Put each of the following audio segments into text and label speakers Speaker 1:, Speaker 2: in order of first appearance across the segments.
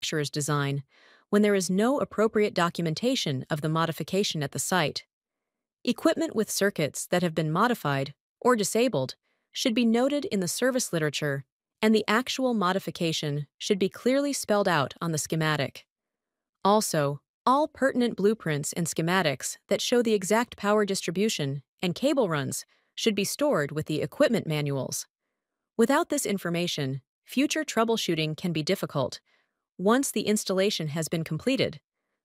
Speaker 1: manufacturer's design when there is no appropriate documentation of the modification at the site. Equipment with circuits that have been modified or disabled should be noted in the service literature, and the actual modification should be clearly spelled out on the schematic. Also, all pertinent blueprints and schematics that show the exact power distribution and cable runs should be stored with the equipment manuals. Without this information, future troubleshooting can be difficult. Once the installation has been completed,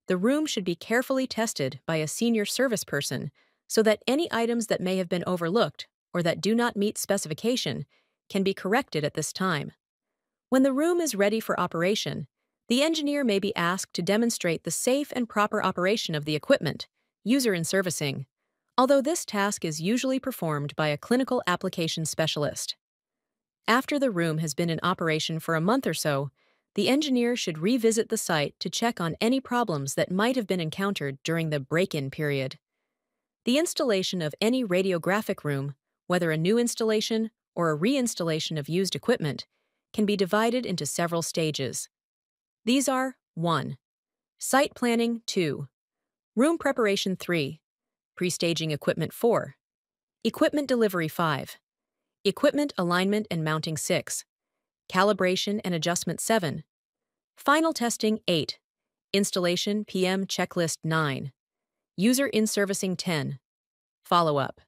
Speaker 1: the room should be carefully tested by a senior service person so that any items that may have been overlooked or that do not meet specification can be corrected at this time. When the room is ready for operation, the engineer may be asked to demonstrate the safe and proper operation of the equipment, user and servicing, although this task is usually performed by a clinical application specialist. After the room has been in operation for a month or so, the engineer should revisit the site to check on any problems that might have been encountered during the break-in period. The installation of any radiographic room, whether a new installation or a reinstallation of used equipment, can be divided into several stages. These are 1. Site planning 2. Room preparation 3. Pre-staging equipment 4. Equipment delivery 5. Equipment alignment and mounting 6. Calibration and adjustment 7. Final testing 8. Installation PM checklist 9. User in-servicing 10. Follow-up.